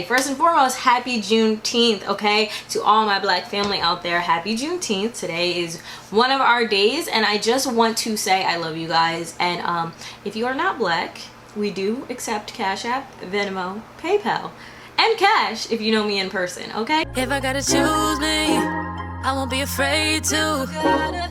First and foremost, happy Juneteenth, okay? To all my black family out there, happy Juneteenth. Today is one of our days, and I just want to say I love you guys. And if you are not black, we do accept Cash App, Venmo, PayPal, and cash if you know me in person, okay? If I gotta choose me, I won't be afraid to.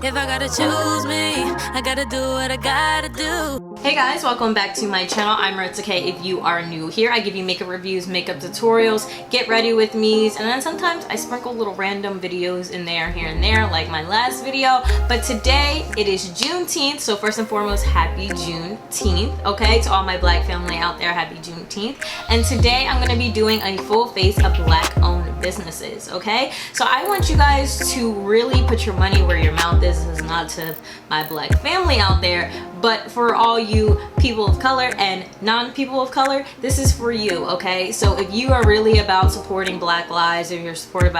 If I gotta choose me, I gotta do what I gotta do. Hey guys, welcome back to my channel. I'm Maritzah. If you are new here, I give you makeup reviews, makeup tutorials, get ready with me's, and then sometimes I sprinkle little random videos in there, here and there, like my last video. But today, it is Juneteenth, so first and foremost, happy Juneteenth, okay? To all my black family out there, happy Juneteenth. And today, I'm gonna be doing a full face of black-owned businesses, okay? So I want you guys to really put your money where your mouth is. This is not to my black family out there, but for all you people of color and non-people of color, this is for you, okay? So if you are really about supporting black lives, if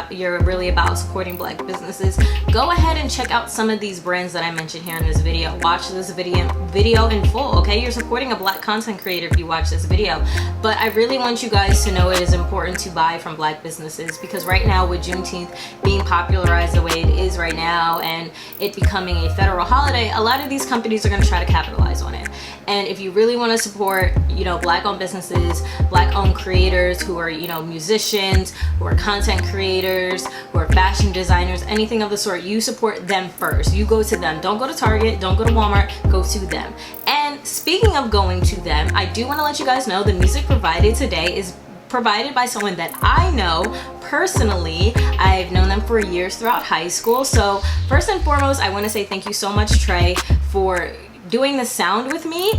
you're really about supporting black businesses, go ahead and check out some of these brands that I mentioned here in this video. Watch this video in full, okay? You're supporting a black content creator if you watch this video. But I really want you guys to know it is important to buy from black businesses, because right now with Juneteenth being popularized the way it is right now and it becoming a federal holiday, a lot of these companies are going to try to capitalize on it. And if you really want to support, black-owned businesses, black-owned creators who are, musicians, who are content creators, who are fashion designers, anything of the sort, you support them first. You go to them. Don't go to Target. Don't go to Walmart. Go to them. And speaking of going to them, I do want to let you guys know the music provided today is provided by someone that I know personally. I've known them for years throughout high school. So first and foremost, I want to say thank you so much, Trey, for doing the sound with me.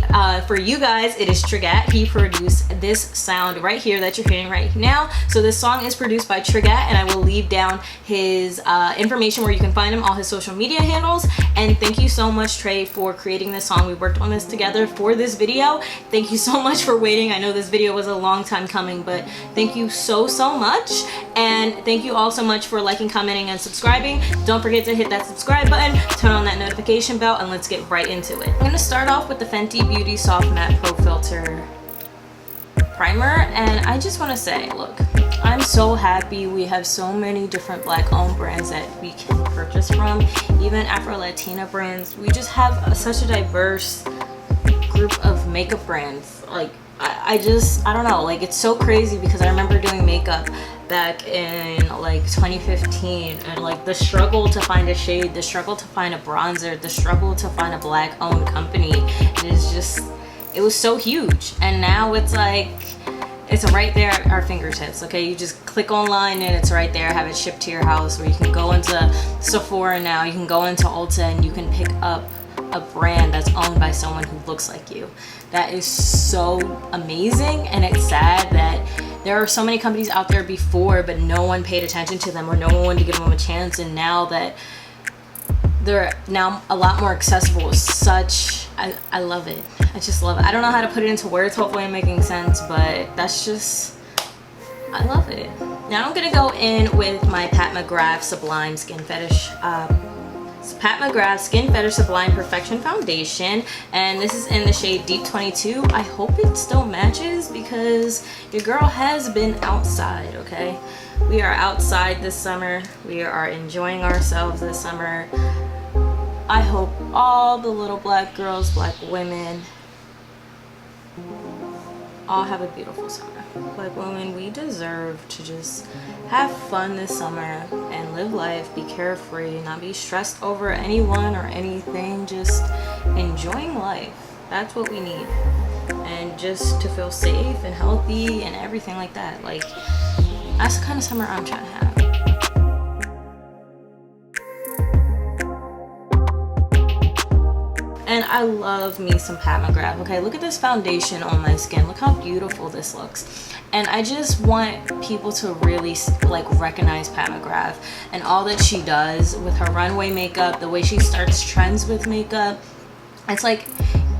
For you guys, it is Triggaaatt. He produced this sound right here that you're hearing right now. So this song is produced by Triggaaatt, and I will leave down his information where you can find him, all his social media handles. And thank you so much, Trey, for creating this song. We worked on this together for this video. Thank you so much for waiting. I know this video was a long time coming, but thank you so much. And thank you all so much for liking, commenting, and subscribing. Don't forget to hit that subscribe button, turn on that notification bell, and let's get right into it. I'm going to start off with the Fenty Beauty Soft Matte Pro Filter Primer, and I just want to say, look, I'm so happy we have so many different black-owned brands that we can purchase from, even Afro-Latina brands. We just have such a diverse group of makeup brands. Like, I don't know, like, it's so crazy because I remember doing makeup back in like 2015, and like the struggle to find a shade, the struggle to find a bronzer, the struggle to find a black owned company, it was so huge. And now it's like, it's right there at our fingertips, okay? You just click online and it's right there, have it shipped to your house, or you can go into Sephora now, you can go into Ulta, and you can pick up a brand that's owned by someone who looks like you. That is so amazing, and it's sad that there are so many companies out there before, but no one paid attention to them, or no one wanted to give them a chance. And now that they're now a lot more accessible, I love it. I just love it. I don't know how to put it into words. Hopefully I'm making sense, but that's just, I love it. Now I'm gonna go in with my Pat McGrath Sublime Skin Fetish Pat McGrath Skin Fetish Sublime Perfection Foundation, and this is in the shade Deep 22. I hope it still matches because your girl has been outside, okay? We are outside this summer. We are enjoying ourselves this summer. I hope all the little black girls, black women, all have a beautiful summer. Black women, we deserve to just have fun this summer and live life, be carefree, not be stressed over anyone or anything, just enjoying life. That's what we need. And just to feel safe and healthy and everything like that. Like, that's the kind of summer I'm trying to have. And I love me some Pat McGrath, okay? Look at this foundation on my skin. Look how beautiful this looks. And I just want people to really like recognize Pat McGrath and all that she does with her runway makeup, the way she starts trends with makeup. It's like,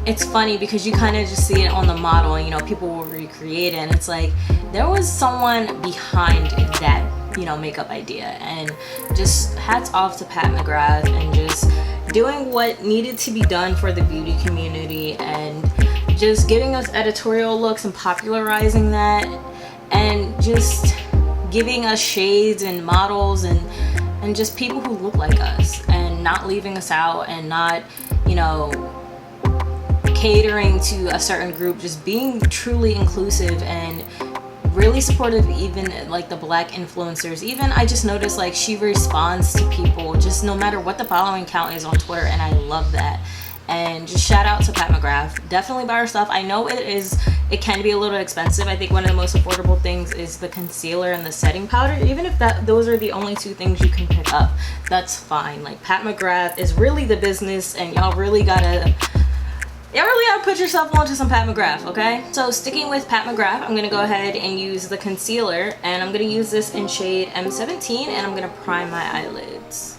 it's funny because you kind of just see it on the model, and people will recreate it, and it's like there was someone behind that makeup idea. And just hats off to Pat McGrath and just doing what needed to be done for the beauty community and just giving us editorial looks and popularizing that and just giving us shades and models and just people who look like us, and not leaving us out, and not, you know, catering to a certain group, just being truly inclusive and really supportive, even like the Black influencers. Even I just noticed like she responds to people just no matter what the following count is on Twitter, and I love that. And just shout out to Pat McGrath. Definitely buy her stuff. I know it can be a little expensive. I think one of the most affordable things is the concealer and the setting powder. Even if those are the only two things you can pick up, that's fine. Like, Pat McGrath is really the business, and y'all really gotta put yourself onto some Pat McGrath, okay? So sticking with Pat McGrath, I'm gonna go ahead and use the concealer, and I'm gonna use this in shade M17, and I'm gonna prime my eyelids.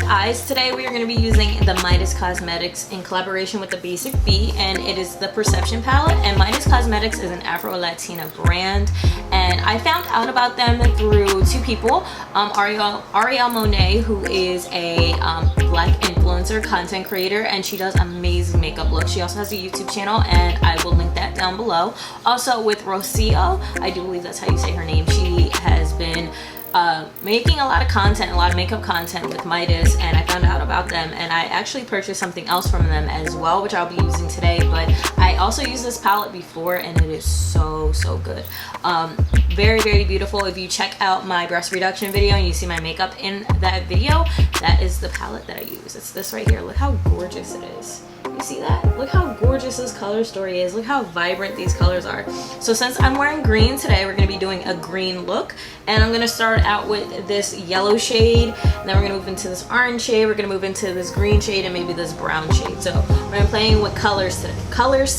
Eyes, today we are going to be using the Midas Cosmetics in collaboration with the Basic B, and it is the Perception palette. And Midas Cosmetics is an Afro-Latina brand, and I found out about them through two people. Ariel Monet, who is a Black influencer content creator, and she does amazing makeup looks. She also has a YouTube channel, and I will link that down below. Also with Rocio, I do believe that's how you say her name. She has been making a lot of content, a lot of makeup content with Midas, and I found out about them, and I actually purchased something else from them as well, which I'll be using today. But I also used this palette before, and it is so good. Very, very beautiful. If you check out my breast reduction video and you see my makeup in that video, that is the palette that I use. It's this right here. Look how gorgeous it is. You see that? Look how gorgeous this color story is. Look how vibrant these colors are. So since I'm wearing green today, we're going to be doing a green look, and I'm going to start out with this yellow shade, and then we're going to move into this orange shade, we're going to move into this green shade, and maybe this brown shade. So we're going to be playing with colors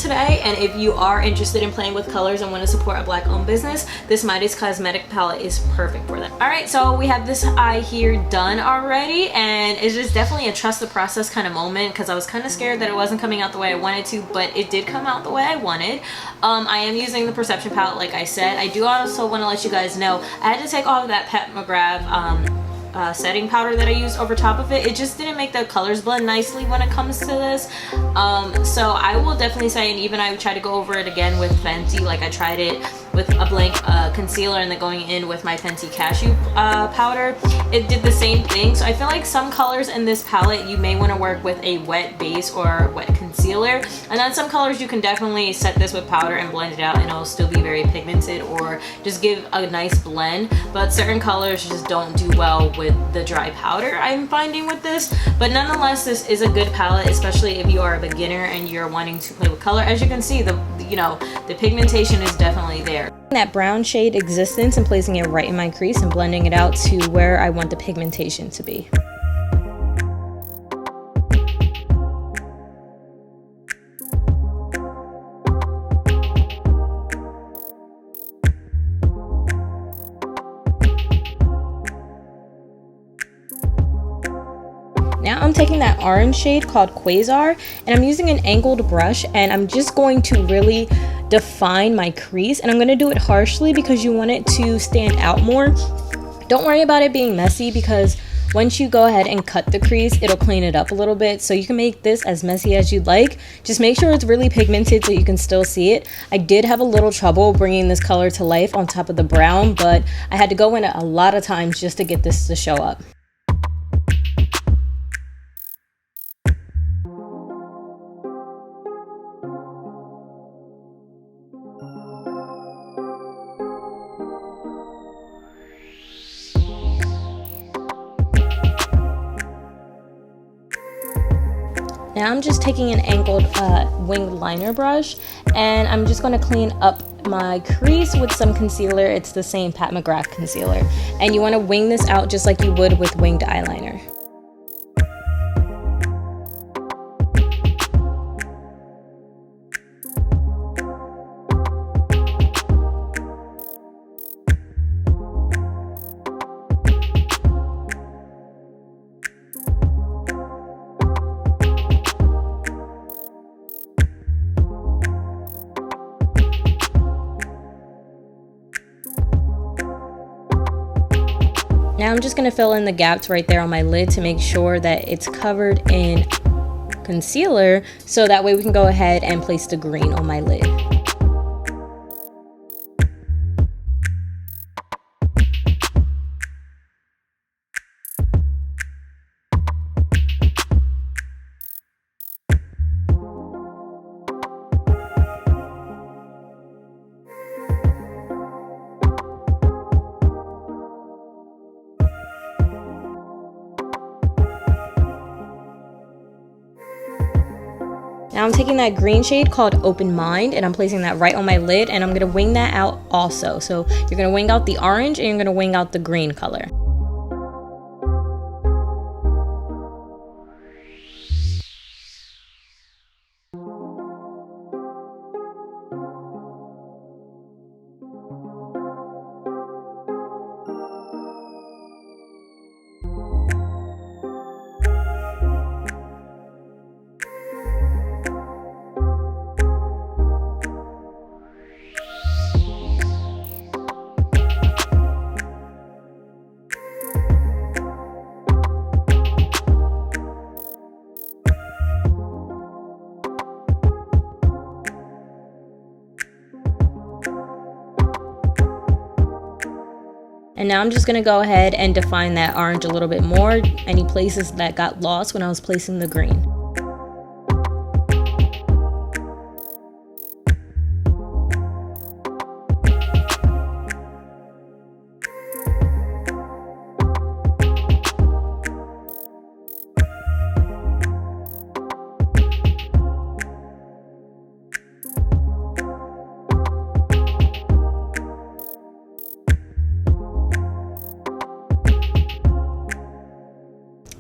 today, and if you are interested in playing with colors and want to support a Black-owned business, this Midas Cosmetic palette is perfect for that. Alright, so we have this eye here done already, and it's just definitely a trust the process kind of moment, because I was kind of scared that it wasn't coming out the way I wanted to, but it did come out the way I wanted. I am using the Perception palette, like I said. I do also want to let you guys know I had to take all of that Pat McGrath setting powder that I used over top of it. It just didn't make the colors blend nicely when it comes to this. So I will definitely say, and even I tried to go over it again with Fenty, like I tried it with a blank concealer and then going in with my Fenty Cashew powder. It did the same thing. So I feel like some colors in this palette you may want to work with a wet base or wet concealer, and then some colors you can definitely set this with powder and blend it out, and it'll still be very pigmented or just give a nice blend. But certain colors just don't do well with the dry powder, I'm finding with this. But nonetheless, this is a good palette, especially if you are a beginner and you're wanting to play with color. As you can see, the pigmentation is definitely there. That brown shade Existence and placing it right in my crease and blending it out to where I want the pigmentation to be. Now I'm taking that orange shade called Quasar, and I'm using an angled brush, and I'm just going to really define my crease, and I'm going to do it harshly because you want it to stand out more. Don't worry about it being messy, because once you go ahead and cut the crease, it'll clean it up a little bit. So you can make this as messy as you'd like. Just make sure it's really pigmented so you can still see it. I did have a little trouble bringing this color to life on top of the brown, but I had to go in a lot of times just to get this to show up. Now I'm just taking an angled winged liner brush, and I'm just going to clean up my crease with some concealer. It's the same Pat McGrath concealer, and you want to wing this out just like you would with winged eyeliner. Now I'm just going to fill in the gaps right there on my lid to make sure that it's covered in concealer, so that way we can go ahead and place the green on my lid. Now I'm taking that green shade called Open Mind and I'm placing that right on my lid, and I'm going to wing that out also. So you're going to wing out the orange and you're going to wing out the green color. And now I'm just going to go ahead and define that orange a little bit more, any places that got lost when I was placing the green.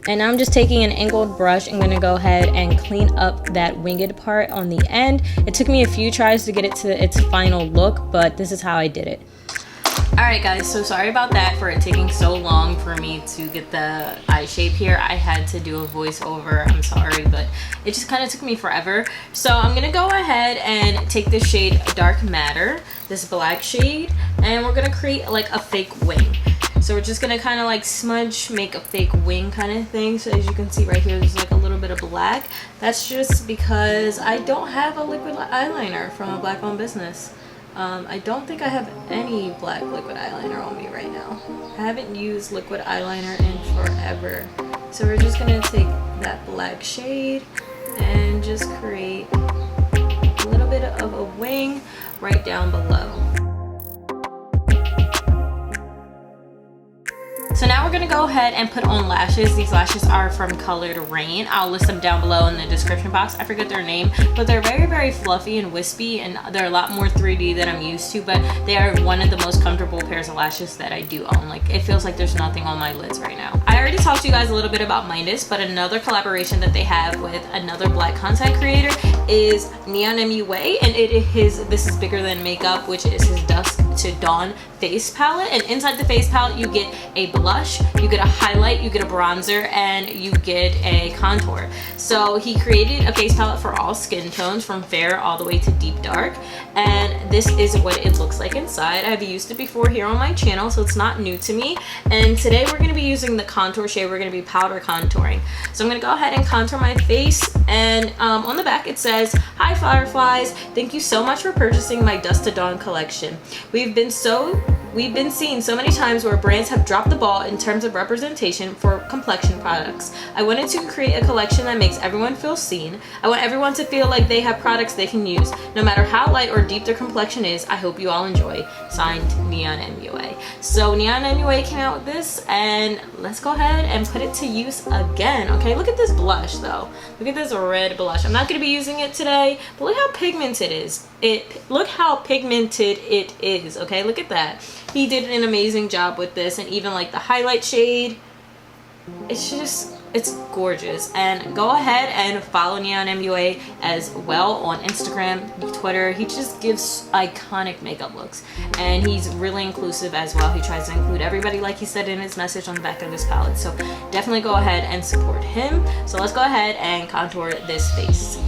And now I'm just taking an angled brush. I'm going to go ahead and clean up that winged part on the end. It took me a few tries to get it to its final look, but this is how I did it. Alright guys, so sorry about that for it taking so long for me to get the eye shape here. I had to do a voiceover, I'm sorry, but it just kind of took me forever. So I'm going to go ahead and take this shade Dark Matter, this black shade, and we're going to create like a fake wing. So we're just gonna kind of like smudge, make a fake wing kind of thing. So as you can see right here, there's like a little bit of black. That's just because I don't have a liquid eyeliner from a black owned business. I don't think I have any black liquid eyeliner on me right now. I haven't used liquid eyeliner in forever. So we're just gonna take that black shade and just create a little bit of a wing right down below. So now we're going to go ahead and put on lashes. These lashes are from Colored Rain. I'll list them down below in the description box. I forget their name, but they're very, very fluffy and wispy, and they're a lot more 3D than I'm used to, but they are one of the most comfortable pairs of lashes that I do own. Like, it feels like there's nothing on my lids right now. I already talked to you guys a little bit about Midas, but another collaboration that they have with another black content creator is Neon MUA, and this is Bigger Than Makeup, which is his Dusk to Dawn face palette. And inside the face palette you get a blush, you get a highlight, you get a bronzer, and you get a contour. So he created a face palette for all skin tones, from fair all the way to deep dark, and this is what it looks like inside. I've used it before here on my channel, so it's not new to me. And today we're going to be using the contour shade. We're going to be powder contouring. So I'm going to go ahead and contour my face, and on the back it says, "Hi Fireflies, thank you so much for purchasing my Dusk to Dawn collection. We've been seeing so many times where brands have dropped the ball in terms of representation for complexion products. I wanted to create a collection that makes everyone feel seen. I want everyone to feel like they have products they can use, no matter how light or deep their complexion is. I hope you all enjoy. Signed, Neon MUA." So Neon MUA came out with this, and let's go ahead and put it to use again. Okay, look at this blush though. Look at this red blush. I'm not going to be using it today, but look how pigmented it is. Look how pigmented it is. Okay, look at that. He did an amazing job with this, and even like the highlight shade, it's gorgeous. And go ahead and follow Neon MUA as well on Instagram, Twitter. He just gives iconic makeup looks, and he's really inclusive as well. He tries to include everybody, like he said in his message on the back of his palette. So definitely go ahead and support him. So let's go ahead and contour this face.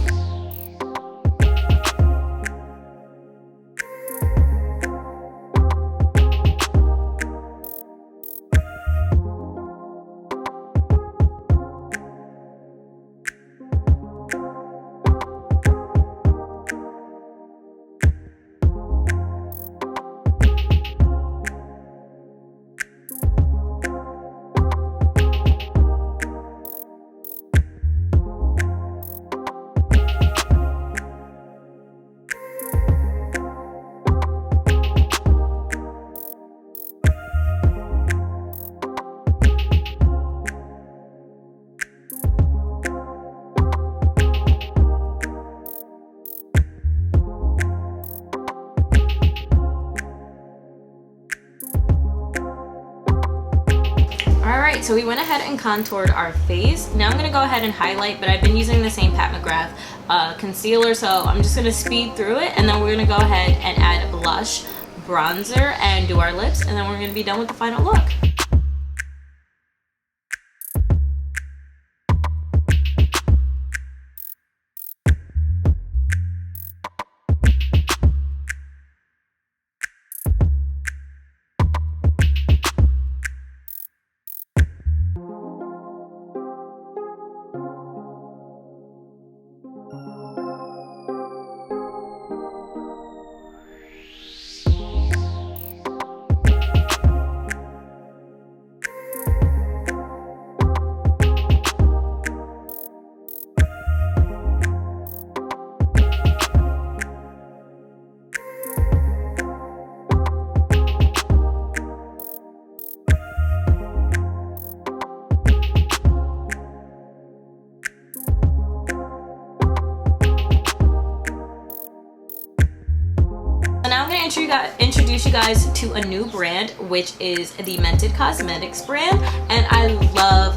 Alright, so we went ahead and contoured our face. Now I'm going to go ahead and highlight, but I've been using the same Pat McGrath concealer, so I'm just going to speed through it, and then we're going to go ahead and add blush, bronzer, and do our lips, and then we're going to be done with the final look. Now I'm going to introduce you guys to a new brand, which is the Mented Cosmetics brand, and I love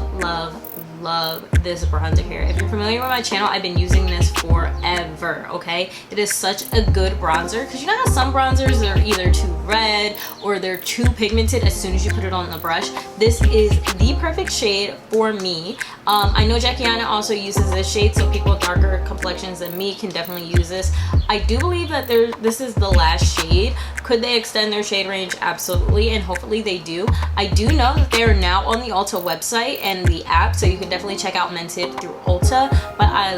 this bronzer here. If you're familiar with my channel, I've been using this forever, okay? It is such a good bronzer, because you know how some bronzers are either too red or they're too pigmented as soon as you put it on the brush. This is the perfect shade for me. I know Jackiana also uses this shade, so people with darker complexions than me can definitely use this. I do believe that this is the last shade. Could they extend their shade range? Absolutely, and hopefully they do. I do know that they are now on the Ulta website and the app, so you can definitely check out Mented through Ulta, but I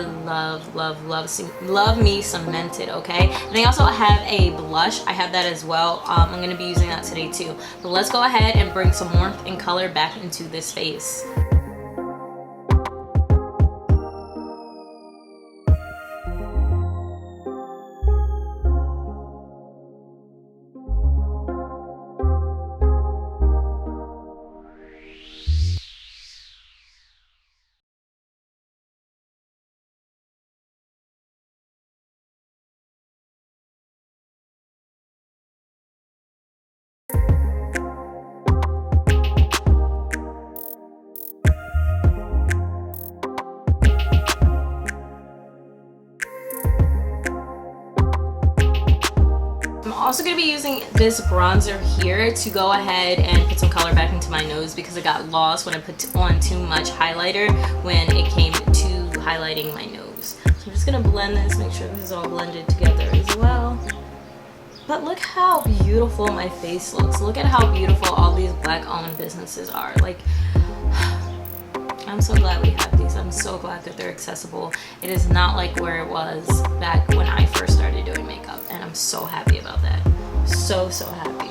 love me some Mented, okay? And I also have a blush. I have that as well. I'm going to be using that today too. But let's go ahead and bring some warmth and color back into this face. I'm also going to be using this bronzer here to go ahead and put some color back into my nose, because it got lost when I put on too much highlighter when it came to highlighting my nose. So I'm just going to blend this, make sure this is all blended together as well. But look how beautiful my face looks. Look at how beautiful all these black owned businesses are. Like, I'm so glad we have these. I'm so glad that they're accessible. It is not like where it was back when I first started doing makeup, and I'm so happy about that. So happy.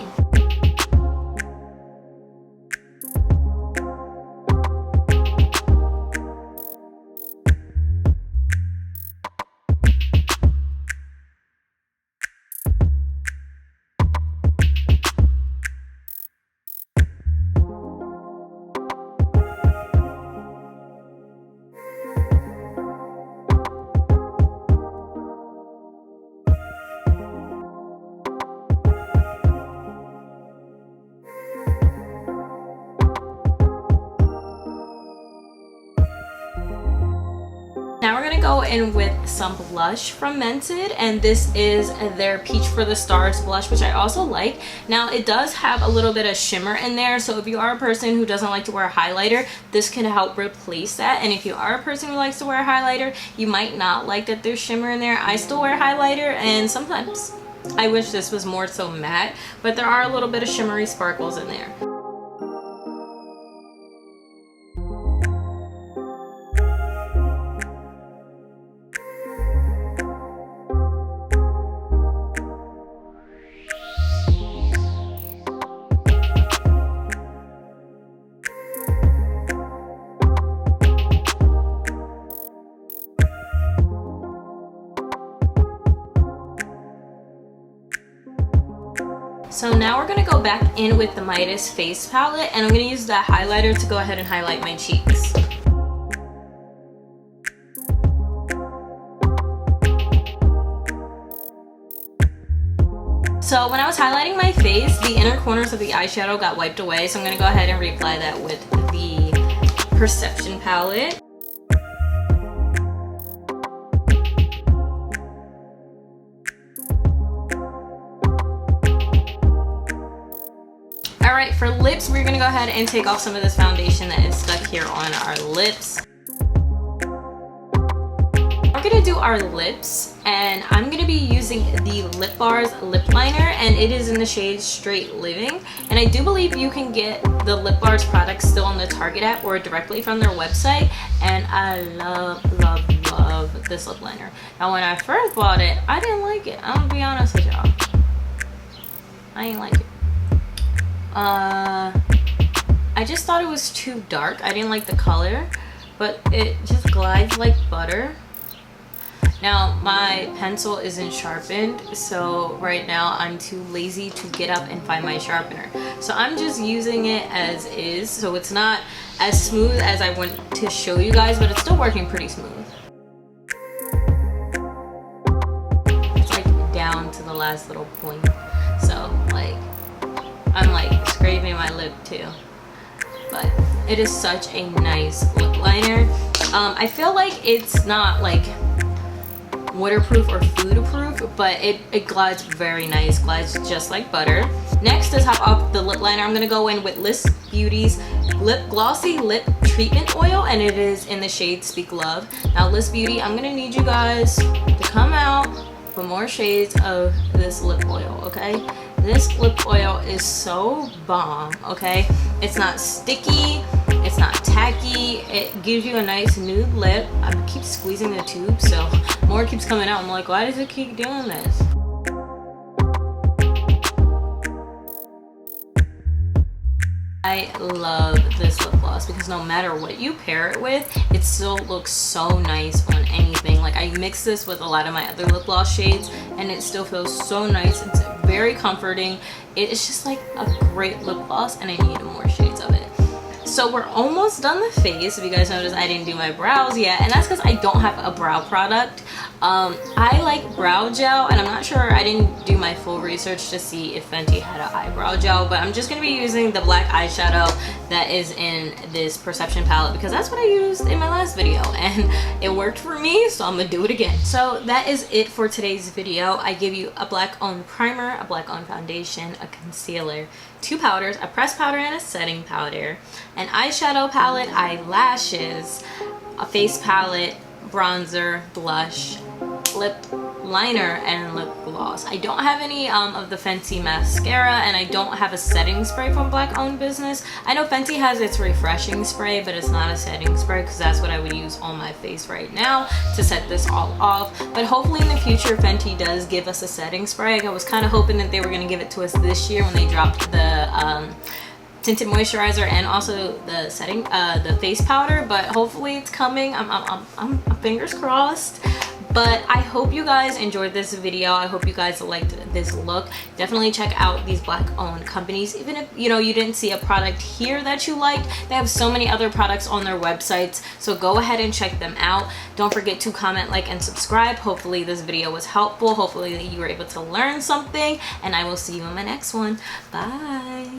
Now we're going to go in with some blush from Mented, and this is their Peach for the Stars blush, which I also like. Now it does have a little bit of shimmer in there, so if you are a person who doesn't like to wear a highlighter, this can help replace that. And if you are a person who likes to wear a highlighter, you might not like that there's shimmer in there. I still wear highlighter, and sometimes I wish this was more so matte, but there are a little bit of shimmery sparkles in there. So now we're going to go back in with the Midas face palette, and I'm going to use that highlighter to go ahead and highlight my cheeks. So when I was highlighting my face, the inner corners of the eyeshadow got wiped away, so I'm going to go ahead and reapply that with the Perception palette. Alright, for lips, we're gonna go ahead and take off some of this foundation that is stuck here on our lips. We're gonna do our lips, and I'm gonna be using the Lip Bars lip liner, and it is in the shade Straight Living. And I do believe you can get the Lip Bars products still on the Target app or directly from their website, and I love this lip liner. Now when I first bought it, I didn't like it. I'm gonna be honest with y'all. I didn't like it. I just thought it was too dark. I didn't like the color, but it just glides like butter. Now my pencil isn't sharpened, so right now I'm too lazy to get up and find my sharpener. So I'm just using it as is, so it's not as smooth as I want to show you guys, but it's still working pretty smooth. It's like down to the last little point. So like, I'm like scraping my lip too. But it is such a nice lip liner. I feel like it's not like waterproof or food proof, but it glides very nice, glides just like butter. Next, to top off the lip liner, I'm gonna go in with Liss Beauty's Lip Glossy Lip Treatment Oil, and it is in the shade Speak Love. Now Liss Beauty, I'm gonna need you guys to come out for more shades of this lip oil, okay? This lip oil is so bomb, okay? It's not sticky, it's not tacky, it gives you a nice nude lip. I keep squeezing the tube, so more keeps coming out. I'm like, why does it keep doing this? I love this lip gloss because no matter what you pair it with, it still looks so nice on anything. Like I mix this with a lot of my other lip gloss shades and it still feels so nice. It's very comforting. It's just like a great lip gloss and I need more shades of it. So we're almost done the face. If you guys notice, I didn't do my brows yet, and that's because I don't have a brow product. I like brow gel, and I'm not sure, I didn't do my full research to see if Fenty had an eyebrow gel, but I'm just going to be using the black eyeshadow that is in this Perception palette because that's what I used in my last video, and it worked for me, so I'm going to do it again. So that is it for today's video. I give you a black on primer, a black on foundation, a concealer, 2 powders, a pressed powder and a setting powder, an eyeshadow palette, eyelashes, a face palette, bronzer, blush, lip liner, and lip gloss. I don't have any of the Fenty mascara, and I don't have a setting spray from Black Owned Business. I know Fenty has its refreshing spray, but it's not a setting spray because that's what I would use on my face right now to set this all off. But hopefully in the future Fenty does give us a setting spray. I was kind of hoping that they were going to give it to us this year when they dropped the tinted moisturizer and also the setting, the face powder, but hopefully it's coming. I'm fingers crossed. But I hope you guys enjoyed this video. I hope you guys liked this look. Definitely check out these black owned companies. Even if you didn't see a product here that you liked, they have so many other products on their websites. So go ahead and check them out. Don't forget to comment, like, and subscribe. Hopefully this video was helpful. Hopefully you were able to learn something. And I will see you in my next one. Bye.